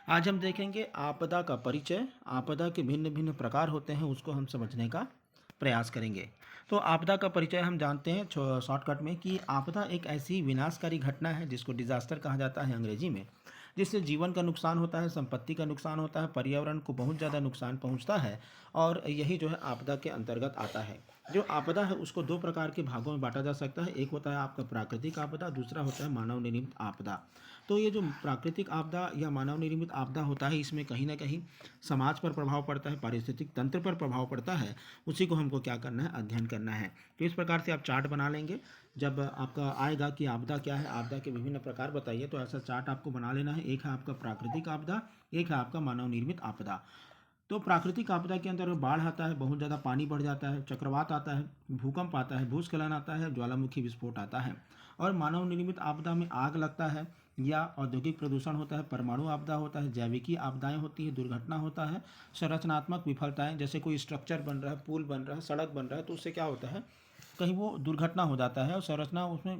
आज हम देखेंगे आपदा का परिचय। आपदा के भिन्न भिन्न प्रकार होते हैं, उसको हम समझने का प्रयास करेंगे। तो आपदा का परिचय हम जानते हैं शॉर्टकट में कि आपदा एक ऐसी विनाशकारी घटना है जिसको डिजास्टर कहा जाता है अंग्रेजी में, जिससे जीवन का नुकसान होता है, संपत्ति का नुकसान होता है, पर्यावरण को बहुत ज़्यादा नुकसान पहुंचता है। और यही जो है आपदा के अंतर्गत आता है। जो आपदा है उसको दो प्रकार के भागों में बांटा जा सकता है। एक होता है आपका प्राकृतिक आपदा, दूसरा होता है मानव निर्मित आपदा। तो ये जो प्राकृतिक आपदा या मानव निर्मित आपदा होता है, इसमें कहीं ना कहीं समाज पर प्रभाव पड़ता है, पारिस्थितिक तंत्र पर प्रभाव पड़ता है। उसी को हमको क्या करना है, अध्ययन करना है। तो इस प्रकार से आप चार्ट बना लेंगे। जब आपका आएगा कि आपदा क्या है, आपदा के विभिन्न प्रकार बताइए, तो ऐसा चार्ट आपको बना लेना है। एक है आपका प्राकृतिक आपदा, एक है आपका मानव निर्मित आपदा। तो प्राकृतिक आपदा के अंदर बाढ़ आता है, बहुत ज़्यादा पानी बढ़ जाता है, चक्रवात आता है, भूकंप आता है, भूस्खलन आता है, ज्वालामुखी विस्फोट आता है। और मानव निर्मित आपदा में आग लगता है या औद्योगिक प्रदूषण होता है, परमाणु आपदा होता है, जैविकी आपदाएं होती है, दुर्घटना होता है, संरचनात्मक विफलताएं, जैसे कोई स्ट्रक्चर बन रहा है, पुल बन रहा है, सड़क बन रहा है, तो उससे क्या होता है, कहीं वो दुर्घटना हो जाता है और संरचना उसमें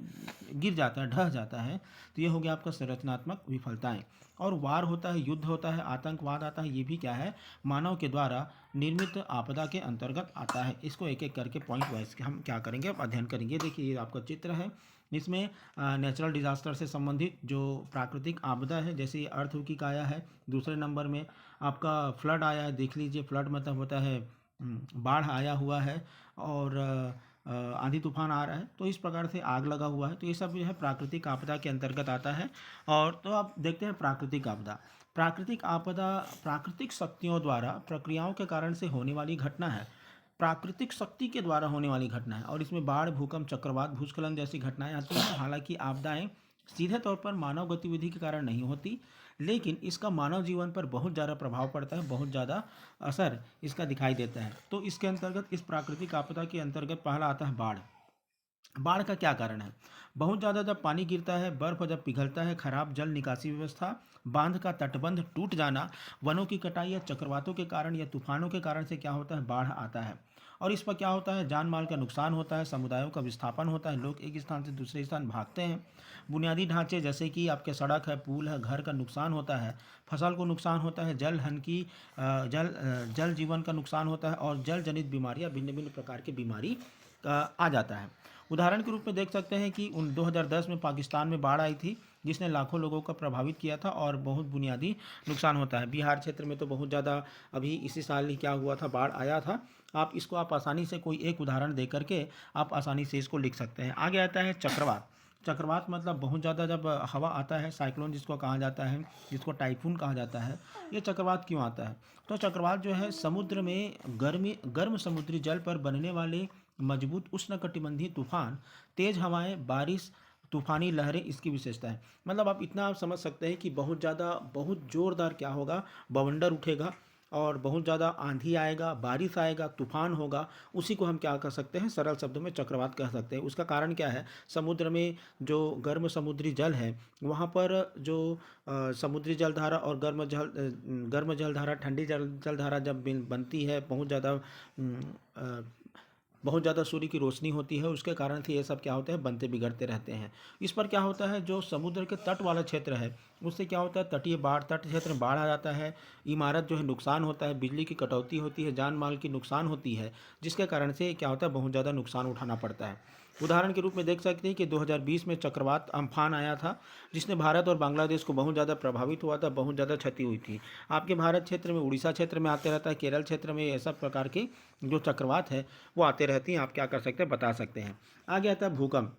गिर जाता है, ढह जाता है। तो ये हो गया आपका संरचनात्मक विफलताएं। और वार होता है, युद्ध होता है, आतंकवाद आता है, ये भी क्या है, मानव के द्वारा निर्मित आपदा के अंतर्गत आता है। इसको एक एक करके पॉइंट वाइज हम क्या करेंगे, अब अध्ययन करेंगे। देखिए ये आपका चित्र है। इसमें नेचुरल डिजास्टर से संबंधित जो प्राकृतिक आपदा है, जैसे ये अर्थक्वेक आया है। दूसरे नंबर में आपका फ्लड आया है, देख लीजिए, फ्लड मतलब होता है बाढ़ आया हुआ है। और आंधी तूफान आ रहा है, तो इस प्रकार से आग लगा हुआ है। तो ये सब जो है प्राकृतिक आपदा के अंतर्गत आता है। और तो आप देखते हैं प्राकृतिक आपदा। प्राकृतिक आपदा प्राकृतिक शक्तियों द्वारा प्रक्रियाओं के कारण से होने वाली घटना है। प्राकृतिक शक्ति के द्वारा होने वाली घटना है, और इसमें बाढ़, भूकंप, चक्रवात, भूस्खलन जैसी घटनाएं आती हैं। हालांकि आपदाएं सीधे तौर पर मानव गतिविधि के कारण नहीं होती, लेकिन इसका मानव जीवन पर बहुत ज़्यादा प्रभाव पड़ता है, बहुत ज़्यादा असर इसका दिखाई देता है। तो इसके अंतर्गत, इस प्राकृतिक आपदा के अंतर्गत पहला आता है बाढ़। बाढ़ का क्या कारण है? बहुत ज़्यादा जब पानी गिरता है, बर्फ जब पिघलता है, खराब जल निकासी व्यवस्था, बांध का तटबंध टूट जाना, वनों की कटाई या चक्रवातों के कारण या तूफानों के कारण से क्या होता है, बाढ़ आता है। और इस पर क्या होता है, जान माल का नुकसान होता है, समुदायों का विस्थापन होता है, लोग एक स्थान से दूसरे स्थान भागते हैं। बुनियादी ढांचे जैसे कि आपके सड़क है, पुल है, घर का नुकसान होता है, फसल को नुकसान होता है, जल हन की जल जीवन का नुकसान होता है, और जल जनित बीमारियां, भिन्न भिन्न प्रकार की बीमारी आ जाता है। उदाहरण के रूप में देख सकते हैं कि 2010 में पाकिस्तान में बाढ़ आई थी, जिसने लाखों लोगों को प्रभावित किया था और बहुत बुनियादी नुकसान होता है। बिहार क्षेत्र में तो बहुत ज़्यादा अभी इसी साल ही क्या हुआ था, बाढ़ आया था। आप आसानी से कोई एक उदाहरण दे करके आप आसानी से इसको लिख सकते हैं। आगे आता है चक्रवात। चक्रवात मतलब बहुत ज़्यादा जब हवा आता है, साइक्लोन जिसको कहा जाता है, जिसको टाइफून कहा जाता है। ये चक्रवात क्यों आता है? तो चक्रवात जो है समुद्र में गर्म समुद्री जल पर बनने वाले मजबूत उष्णकटिबंधीय तूफान, तेज हवाएं, बारिश, तूफानी लहरें इसकी विशेषता है। मतलब आप इतना आप समझ सकते हैं कि बहुत ज़्यादा, बहुत ज़ोरदार क्या होगा, बवंडर उठेगा और बहुत ज़्यादा आंधी आएगा, बारिश आएगा, तूफान होगा। उसी को हम क्या कर सकते हैं, सरल शब्दों में चक्रवात कह सकते हैं। उसका कारण क्या है, समुद्र में जो गर्म समुद्री जल है, वहाँ पर जो समुद्री जलधारा और गर्म जलधारा, ठंडी जलधारा जब बनती है, बहुत ज़्यादा सूर्य की रोशनी होती है, उसके कारण से ये सब क्या होता है, बनते बिगड़ते रहते हैं। इस पर क्या होता है, जो समुद्र के तट वाला क्षेत्र है, उससे क्या होता है, तटीय बाढ़, तट क्षेत्र में बाढ़ आ जाता है। इमारत जो है नुकसान होता है, बिजली की कटौती होती है, जान माल की नुकसान होती है, जिसके कारण से क्या होता है, बहुत ज़्यादा नुकसान उठाना पड़ता है। उदाहरण के रूप में देख सकते हैं कि 2020 में चक्रवात अम्फान आया था, जिसने भारत और बांग्लादेश को बहुत ज़्यादा प्रभावित हुआ था, बहुत ज़्यादा क्षति हुई थी। आपके भारत क्षेत्र में, उड़ीसा क्षेत्र में आते रहता है, केरल क्षेत्र में ऐसा प्रकार के जो चक्रवात है वो आते रहती हैं। आप क्या कर सकते हैं, बता सकते हैं। आगे आता है भूकंप।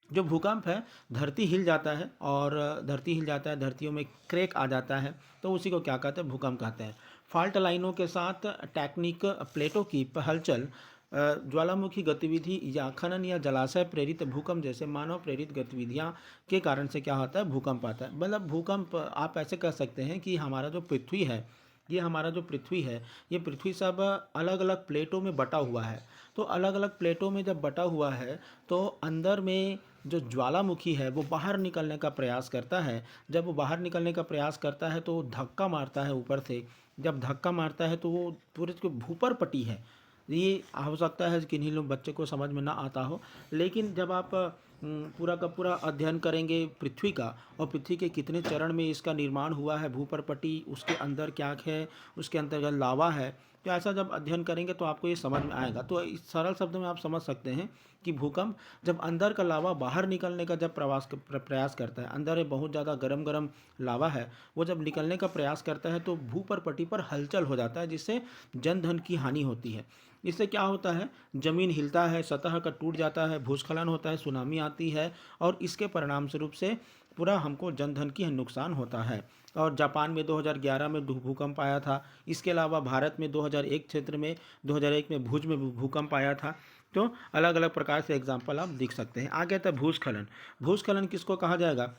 जो भूकंप है, धरती हिल जाता है, और धरती हिल जाता है, धरतियों में क्रैक आ जाता है, तो उसी को क्या कहते हैं, भूकंप कहते हैं। फॉल्ट लाइनों के साथ टेक्निक प्लेटों की हलचल, ज्वालामुखी गतिविधि या खनन या जलाशय प्रेरित भूकंप जैसे मानव प्रेरित गतिविधियां के कारण से क्या होता है, भूकंप आता है। मतलब भूकंप आप ऐसे कह सकते हैं कि हमारा जो पृथ्वी है, ये पृथ्वी सब अलग अलग प्लेटों में बटा हुआ है। तो अलग अलग प्लेटों में जब बटा हुआ है, तो अंदर में जो ज्वालामुखी है वो बाहर निकलने का प्रयास करता है। जब वो बाहर निकलने का प्रयास करता है तो वो धक्का मारता है ऊपर से। जब धक्का मारता है तो वो पूरे जो भूपर पट्टी है, ये हो सकता है कि किन्हीं लोग बच्चे को समझ में ना आता हो, लेकिन जब आप पूरा का पूरा अध्ययन करेंगे पृथ्वी का, और पृथ्वी के कितने चरण में इसका निर्माण हुआ है, भूपर्पटी उसके अंदर क्या है, उसके अंतर्गत लावा है, तो ऐसा जब अध्ययन करेंगे तो आपको ये समझ में आएगा। तो इस सरल शब्दों में आप समझ सकते हैं कि भूकंप जब अंदर का लावा बाहर निकलने का जब प्रयास करता है, अंदर में बहुत ज़्यादा गरम गरम लावा है, वो जब निकलने का प्रयास करता है तो भूपर्पटी पर हलचल हो जाता है, जिससे जन धन की हानि होती है। इससे क्या होता है, जमीन हिलता है, सतह का टूट जाता है, भूस्खलन होता है, सुनामी आती है, और इसके परिणाम स्वरूप से पूरा हमको जन धन की नुकसान होता है। और जापान में 2011 में भूकंप आया था। इसके अलावा भारत में 2001 क्षेत्र में 2001 में भुज में भूकंप आया था। तो अलग अलग प्रकार से एग्जाम्पल आप देख सकते हैं। आगे आता है भूस्खलन। भूस्खलन किसको कहा जाएगा,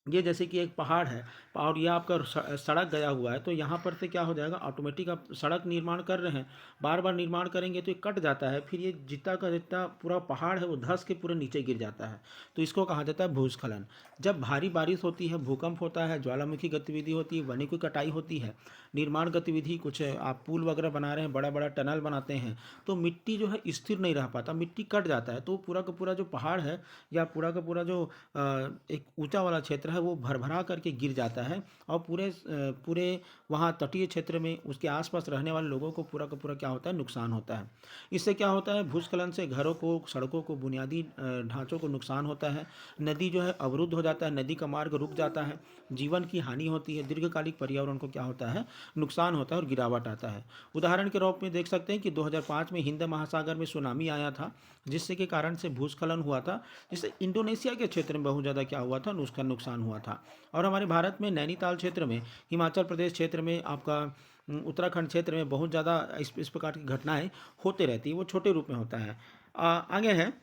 ये जैसे कि एक पहाड़ है और ये आपका सड़क गया हुआ है, तो यहाँ पर से क्या हो जाएगा, ऑटोमेटिक आप सड़क निर्माण कर रहे हैं, बार बार निर्माण करेंगे तो ये कट जाता है, फिर ये जितना का जितना पूरा पहाड़ है वो धंस के पूरे नीचे गिर जाता है, तो इसको कहा जाता है भूस्खलन। जब भारी बारिश होती है, भूकंप होता है, ज्वालामुखी गतिविधि होती है, वनों की कटाई होती है, निर्माण गतिविधि, कुछ आप पुल वगैरह बना रहे हैं, बड़ा बड़ा टनल बनाते हैं, तो मिट्टी जो है स्थिर नहीं रह पाता, मिट्टी कट जाता है, तो पूरा का पूरा जो पहाड़ है या पूरा का पूरा जो एक ऊंचा वाला क्षेत्र है वो भरभरा करके गिर जाता है, और पूरे वहाँ तटीय क्षेत्र में उसके आसपास रहने वाले लोगों को पूरा का पूरा क्या होता है, नुकसान होता है। इससे क्या होता है, भूस्खलन से घरों को, सड़कों को, बुनियादी ढांचों को नुकसान होता है, नदी जो है अवरुद्ध हो जाता है, नदी का मार्ग रुक जाता है, जीवन की हानि होती है, दीर्घकालिक पर्यावरण को क्या होता है, नुकसान होता है और गिरावट आता है। उदाहरण के रूप में देख सकते हैं कि 2005 में हिंद महासागर में सुनामी आया था, जिससे के कारण से भूस्खलन हुआ था, जिससे इंडोनेशिया के क्षेत्र में बहुत ज़्यादा क्या हुआ था, उसका नुकसान हुआ था। और हमारे भारत में नैनीताल क्षेत्र में, हिमाचल प्रदेश क्षेत्र में, आपका उत्तराखंड क्षेत्र में बहुत ज़्यादा इस प्रकार की घटनाएं होते रहती है, वो छोटे रूप में होता है। आगे है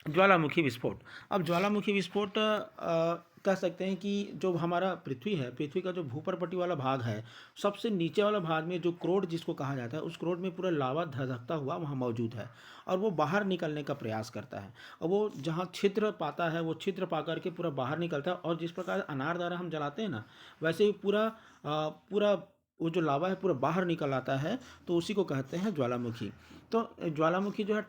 ज्वालामुखी विस्फोट। अब ज्वालामुखी विस्फोट कह सकते हैं कि जो हमारा पृथ्वी है, पृथ्वी का जो भूपर्पटी वाला भाग है, सबसे नीचे वाला भाग में जो क्रोड जिसको कहा जाता है, उस क्रोड में पूरा लावा धधकता हुआ वहाँ मौजूद है, और वो बाहर निकलने का प्रयास करता है, और वो जहाँ छिद्र पाता है वो छिद्र पा करके पूरा बाहर निकलता है, और जिस प्रकार अनारदाना हम जलाते हैं ना, वैसे ही पूरा वो जो लावा है पूरा बाहर निकल आता है, तो उसी को कहते हैं ज्वालामुखी। तो ज्वालामुखी जो है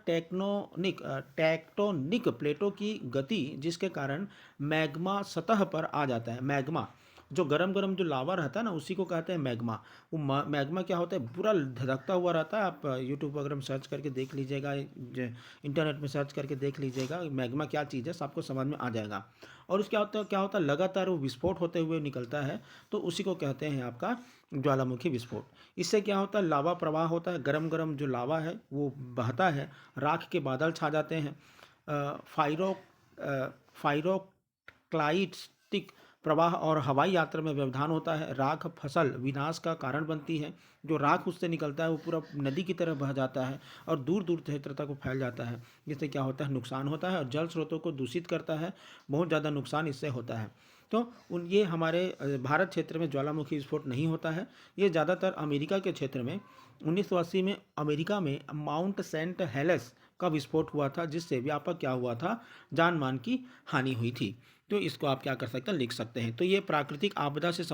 टेक्टोनिक प्लेटों की गति, जिसके कारण मैग्मा सतह पर आ जाता है। मैग्मा जो गरम गरम जो लावा रहता है ना, उसी को कहते हैं मैग्मा। वो मैग्मा क्या होता है, पूरा धधकता हुआ रहता है। आप यूट्यूब वगैरह में सर्च करके देख लीजिएगा, इंटरनेट में सर्च करके देख लीजिएगा मैग्मा क्या चीज़ है, सबको समझ में आ जाएगा। और उसका क्या होता है लगातार वो विस्फोट होते हुए निकलता है, तो उसी को कहते हैं आपका ज्वालामुखी विस्फोट। इससे क्या होता है, लावा प्रवाह होता है, गरम गरम जो लावा है वो बहता है, राख के बादल छा जाते हैं, फायरो फायरोक्लाइस्टिक प्रवाह और हवाई यात्रा में व्यवधान होता है, राख फसल विनाश का कारण बनती है। जो राख उससे निकलता है वो पूरा नदी की तरह बह जाता है और दूर दूर क्षेत्र तक वो फैल जाता है, जिससे क्या होता है, नुकसान होता है और जल स्रोतों को दूषित करता है। बहुत ज़्यादा नुकसान इससे होता है। तो ये हमारे भारत क्षेत्र में ज्वालामुखी विस्फोट नहीं होता है। ये ज़्यादातर अमेरिका के क्षेत्र में 1980 में अमेरिका में माउंट सेंट हेलेस का विस्फोट हुआ था, जिससे व्यापक क्या हुआ था, जान मान की हानि हुई थी। तो इसको आप क्या कर सकते हैं, लिख सकते हैं। तो ये प्राकृतिक आपदा से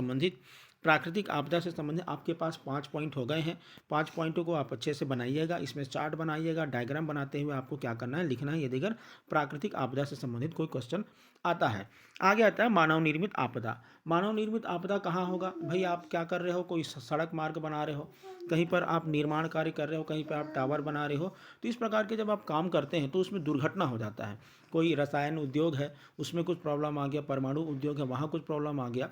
संबंधित आपके पास 5 पॉइंट हो गए हैं। 5 पॉइंटों को आप अच्छे से बनाइएगा, इसमें चार्ट बनाइएगा, डायग्राम बनाते हुए आपको क्या करना है, लिखना है, यदि अगर प्राकृतिक आपदा से संबंधित कोई क्वेश्चन आता है। आगे आता है मानव निर्मित आपदा। मानव निर्मित आपदा कहाँ होगा भाई, आप क्या कर रहे हो, कोई सड़क मार्ग बना रहे हो, कहीं पर आप निर्माण कार्य कर रहे हो, कहीं पर आप टावर बना रहे हो, तो इस प्रकार के जब आप काम करते हैं तो उसमें दुर्घटना हो जाता है। कोई रसायन उद्योग है, उसमें कुछ प्रॉब्लम आ गया, परमाणु उद्योग है, वहाँ कुछ प्रॉब्लम आ गया,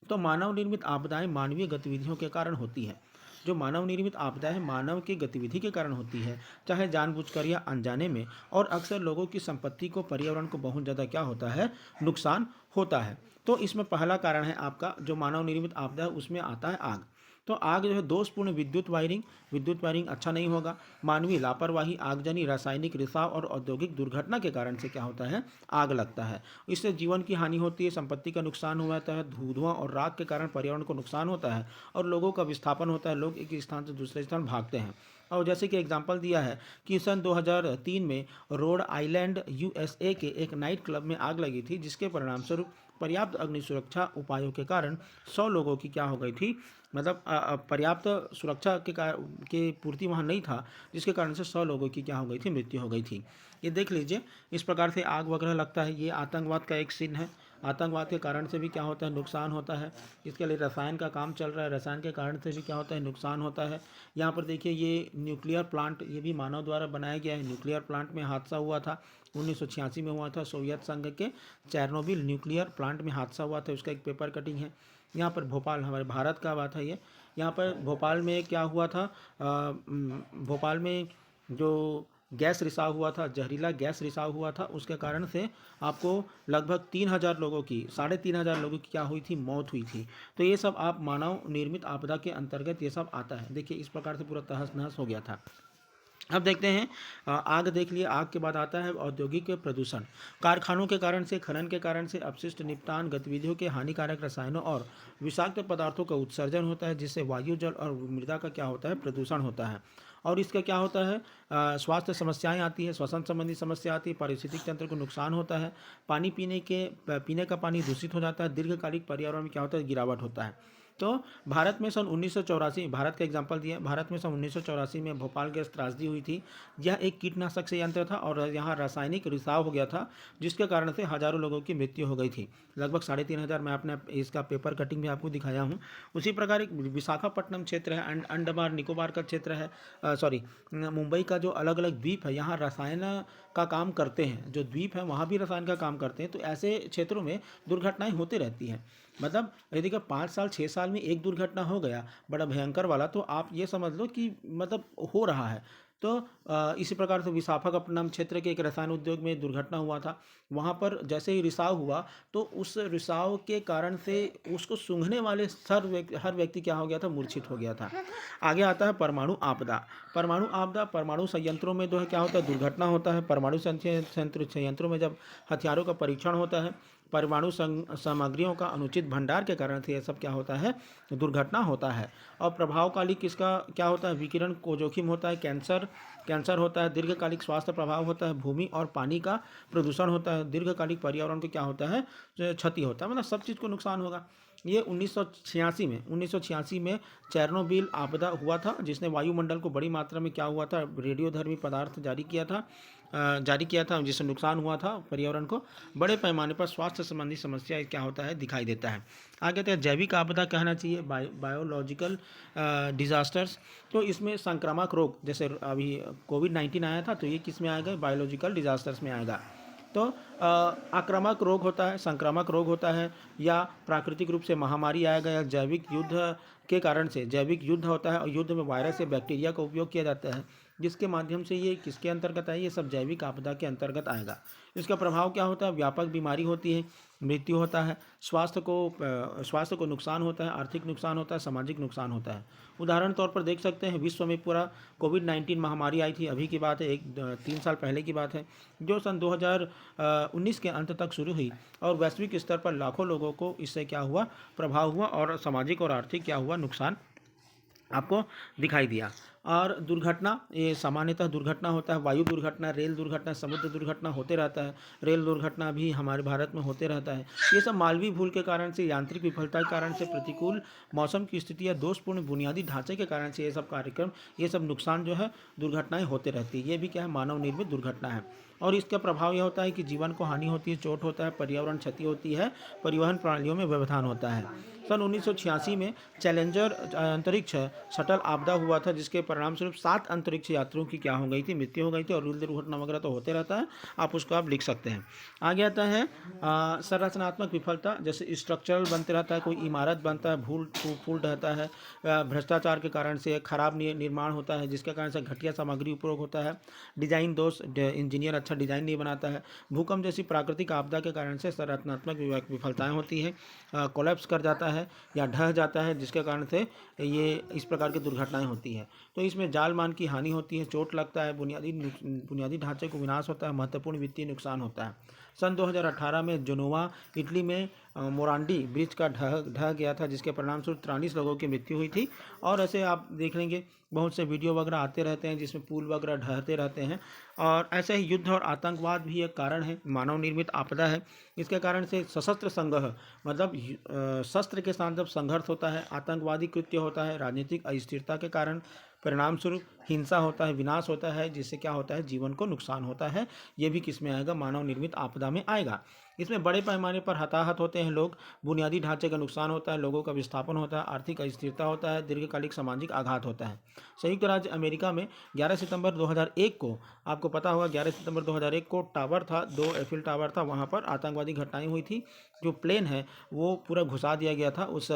तो मानव निर्मित आपदाएं मानवीय गतिविधियों के कारण होती है। जो मानव निर्मित आपदा है मानव की गतिविधि के कारण होती है, चाहे जानबूझकर या अनजाने में, और अक्सर लोगों की संपत्ति को, पर्यावरण को बहुत ज़्यादा क्या होता है, नुकसान होता है। तो इसमें पहला कारण है आपका जो मानव निर्मित आपदा है, उसमें आता है आग। तो आग जो है दोषपूर्ण विद्युत वायरिंग अच्छा नहीं होगा, मानवीय लापरवाही, आगजनी, रासायनिक रिसाव और औद्योगिक दुर्घटना के कारण से क्या होता है, आग लगता है। इससे जीवन की हानि होती है, संपत्ति का नुकसान होता है, धुआं और राख के कारण पर्यावरण को नुकसान होता है और लोगों का विस्थापन होता है, लोग एक स्थान से दूसरे स्थान भागते हैं। और जैसे कि एग्जाम्पल दिया है कि सन 2003 में रोड आइलैंड यूएसए के एक नाइट क्लब में आग लगी थी, जिसके परिणाम स्वरूप पर्याप्त अग्नि सुरक्षा उपायों के कारण 100 लोगों की क्या हो गई थी, मतलब पर्याप्त सुरक्षा के पूर्ति वहाँ नहीं था, जिसके कारण से 100 लोगों की क्या हो गई थी, मृत्यु हो गई थी। ये देख लीजिए, इस प्रकार से आग वगैरह लगता है, ये आतंकवाद का एक सीन है। आतंकवाद के कारण से भी क्या होता है, नुकसान होता है। इसके लिए रसायन का काम चल रहा है, रसायन के कारण से भी क्या होता है, नुकसान होता है। यहाँ पर देखिए, ये न्यूक्लियर प्लांट, ये भी मानव द्वारा बनाया गया है। न्यूक्लियर प्लांट में हादसा हुआ था, 1986 में हुआ था। सोवियत संघ के चेरनोबिल न्यूक्लियर प्लांट में हादसा हुआ था, उसका एक पेपर कटिंग है। यहाँ पर भोपाल, हमारे भारत का बात है ये। यहाँ पर भोपाल में क्या हुआ था, भोपाल में जो गैस रिसाव हुआ था, जहरीला गैस रिसाव हुआ था, उसके कारण से आपको लगभग 3000 लोगों की, 3500 लोगों की क्या हुई थी, मौत हुई थी। तो ये सब आप मानव निर्मित आपदा के अंतर्गत ये सब आता है। देखिए, इस प्रकार से पूरा तहस नहस हो गया था। अब देखते हैं, आग देख लिए। आग के बाद आता है औद्योगिक प्रदूषण। कारखानों के कारण से, खनन के कारण से अपशिष्ट निपटान गतिविधियों के हानिकारक रसायनों और विषाक्त पदार्थों का उत्सर्जन होता है, जिससे वायु, जल और मृदा का क्या होता है, प्रदूषण होता है। और इसका क्या होता है, स्वास्थ्य समस्याएं आती है, श्वसन संबंधी समस्या आती है, पारिस्थितिक तंत्र को नुकसान होता है, पानी पीने का पानी दूषित हो जाता है, दीर्घकालिक पर्यावरण में क्या होता है, गिरावट होता है। तो भारत में सन 1984, भारत का एग्जाम्पल दिया, भारत में सन 1984 में भोपाल गैस त्रासदी हुई थी। यह एक कीटनाशक से यंत्र था और यहाँ रासायनिक रिसाव हो गया था, जिसके कारण से हजारों लोगों की मृत्यु हो गई थी। लगभग 3500, मैं अपने इसका पेपर कटिंग भी आपको दिखाया हूँ। उसी प्रकार एक विशाखापट्टनम क्षेत्र है, अंडमान निकोबार का क्षेत्र है, सॉरी, मुंबई का जो अलग अलग द्वीप है, यहाँ रसायन का काम करते हैं। जो द्वीप है वहाँ भी रसायन का काम करते हैं। तो ऐसे क्षेत्रों में दुर्घटनाएं होती रहती हैं। मतलब यदि का 5 साल 6 साल में एक दुर्घटना हो गया बड़ा भयंकर वाला, तो आप ये समझ लो कि मतलब हो रहा है। तो इसी प्रकार से विशाखापट्टनम क्षेत्र के एक रसायन उद्योग में दुर्घटना हुआ था। वहाँ पर जैसे ही रिसाव हुआ, तो उस रिसाव के कारण से उसको सूंघने वाले हर व्यक्ति क्या हो गया था, मूर्छित हो गया था। आगे आता है परमाणु आपदा। परमाणु आपदा, परमाणु संयंत्रों में जो है क्या होता है, दुर्घटना होता है। परमाणु संयंत्रों में जब हथियारों का परीक्षण होता है, परमाणु सामग्रियों का अनुचित भंडार के कारण से यह सब क्या होता है, दुर्घटना होता है। और प्रभावकालिक इसका क्या होता है, विकिरण को जोखिम होता है, कैंसर होता है, दीर्घकालिक स्वास्थ्य प्रभाव होता है, भूमि और पानी का प्रदूषण होता है, दीर्घकालिक पर्यावरण को क्या होता है, क्षति होता है, मतलब सब चीज़ को नुकसान होगा। ये 1986 में चेरनोबिल आपदा हुआ था, जिसने वायुमंडल को बड़ी मात्रा में क्या हुआ था, रेडियोधर्मी पदार्थ जारी किया था, जिससे नुकसान हुआ था पर्यावरण को। बड़े पैमाने पर स्वास्थ्य संबंधी समस्या क्या होता है, दिखाई देता है। आगे तो जैविक आपदा कहना चाहिए, बायोलॉजिकल डिजास्टर्स। तो इसमें संक्रामक रोग, जैसे अभी कोविड-19 आया था, तो ये किस में आएगा, बायोलॉजिकल डिजास्टर्स में आएगा। तो आक्रामक रोग होता है, संक्रामक रोग होता है, या प्राकृतिक रूप से महामारी आएगा, या जैविक युद्ध के कारण से जैविक युद्ध होता है, और युद्ध में वायरस या बैक्टीरिया का उपयोग किया जाता है, जिसके माध्यम से ये किसके अंतर्गत आए, ये सब जैविक आपदा के अंतर्गत आएगा। इसका प्रभाव क्या होता है, व्यापक बीमारी होती है, मृत्यु होता है, स्वास्थ्य को नुकसान होता है, आर्थिक नुकसान होता है, सामाजिक नुकसान होता है। उदाहरण तौर पर देख सकते हैं, विश्व में पूरा कोविड-19 महामारी आई थी, अभी की बात है, 3 साल पहले की बात है, जो सन 2019 के अंत तक शुरू हुई, और वैश्विक स्तर पर लाखों लोगों को इससे क्या हुआ, प्रभाव हुआ, और सामाजिक और आर्थिक क्या हुआ, नुकसान आपको दिखाई दिया। और दुर्घटना, ये सामान्यतः दुर्घटना होता है, वायु दुर्घटना, रेल दुर्घटना, समुद्र दुर्घटना होते रहता है। रेल दुर्घटना भी हमारे भारत में होते रहता है। ये सब मानवीय भूल के कारण से, यांत्रिक विफलता के कारण से, प्रतिकूल मौसम की स्थिति या दोषपूर्ण बुनियादी ढांचे के कारण से ये सब नुकसान जो है, दुर्घटनाएं होते रहती है। ये भी क्या है, मानव निर्मित दुर्घटना है। और इसका प्रभाव यह होता है कि जीवन को हानि होती है, चोट होता है, पर्यावरण क्षति होती है, परिवहन प्रणालियों में व्यवधान होता है। सन 1986 में चैलेंजर अंतरिक्ष शटल आपदा हुआ था, जिसके परिणामस्वरूप 7 अंतरिक्ष यात्रियों की क्या हो गई थी, मृत्यु हो गई थी। और रेल दुर्घटना वगैरह तो होते रहता है, आप उसको आप लिख सकते हैं। आगे आता है संरचनात्मक विफलता, जैसे स्ट्रक्चरल बनते रहता है, कोई इमारत बनता है, फूल रहता है, भ्रष्टाचार के कारण से खराब निर्माण होता है, जिसके कारण से घटिया सामग्री उपयोग होता है, डिजाइन दोष, इंजीनियर अच्छा डिजाइन नहीं बनाता है, भूकंप जैसी प्राकृतिक आपदा के कारण से संरचनात्मक विफलताएं होती है, कोलैप्स कर जाता है या ढह जाता है, जिसके कारण से ये इस प्रकार की दुर्घटनाएं होती है। तो इसमें जाल मान की हानि होती है, चोट लगता है, बुनियादी ढांचे को विनाश होता है, महत्वपूर्ण वित्तीय नुकसान होता है। सन 2018 में जेनोवा, इटली में मोरांडी ब्रिज का ढह गया था, जिसके परिणामस्वरूप 43 लोगों की मृत्यु हुई थी। और ऐसे आप देख लेंगे बहुत से वीडियो वगैरह आते रहते हैं जिसमें पुल वगैरह ढहते रहते हैं। और ऐसे ही युद्ध और आतंकवाद भी एक कारण है, मानव निर्मित आपदा है। इसके कारण से सशस्त्र संघर्ष, मतलब शस्त्र के साथ जब संघर्ष होता है, आतंकवादी कृत्य होता है, राजनीतिक अस्थिरता के कारण परिणाम स्वरूप हिंसा होता है, विनाश होता है, जिससे क्या होता है, जीवन को नुकसान होता है। ये भी किस में आएगा, मानव निर्मित आपदा में आएगा। इसमें बड़े पैमाने पर हताहत होते हैं लोग, बुनियादी ढांचे का नुकसान होता है, लोगों का विस्थापन होता है, आर्थिक अस्थिरता होता है, दीर्घकालिक सामाजिक आघात होता है। संयुक्त राज्य अमेरिका में 11 सितंबर 2001 को, आपको पता होगा 11 सितंबर 2001 को टावर था, 2 एफिल टावर था, वहाँ पर आतंकवादी घटनाएं हुई थी। जो प्लेन है वो पूरा घुसा दिया गया था उस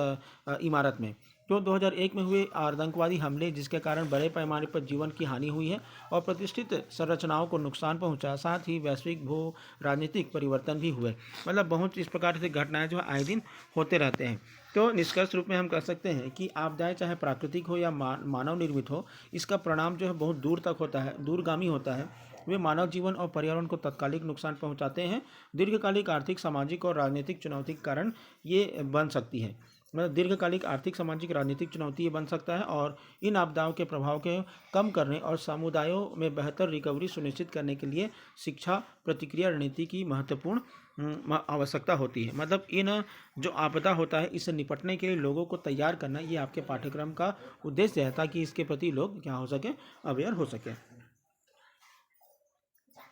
इमारत में। तो 2001 में हुए आतंकवादी हमले, जिसके कारण बड़े पैमाने पर जीवन की हानि हुई है और प्रतिष्ठित संरचनाओं को नुकसान पहुंचा, साथ ही वैश्विक भू राजनीतिक परिवर्तन भी हुए। मतलब बहुत इस प्रकार से घटनाएं जो आए दिन होते रहते हैं। तो निष्कर्ष रूप में हम कह सकते हैं कि आपदाएं चाहे प्राकृतिक हो या मानव निर्मित हो, इसका परिणाम जो है बहुत दूर तक होता है, दूरगामी होता है। वे मानव जीवन और पर्यावरण को तत्कालिक नुकसान पहुंचाते हैं। दीर्घकालिक आर्थिक, सामाजिक और राजनीतिक चुनौती के कारण ये बन सकती है। मतलब दीर्घकालिक आर्थिक, सामाजिक, राजनीतिक चुनौती ये बन सकता है। और इन आपदाओं के प्रभाव के कम करने और समुदायों में बेहतर रिकवरी सुनिश्चित करने के लिए शिक्षा प्रतिक्रिया रणनीति की महत्वपूर्ण आवश्यकता होती है। मतलब इन जो आपदा होता है, इससे निपटने के लिए लोगों को तैयार करना, ये आपके पाठ्यक्रम का उद्देश्य है, ताकि इसके प्रति लोग क्या हो सके, अवेयर हो सके।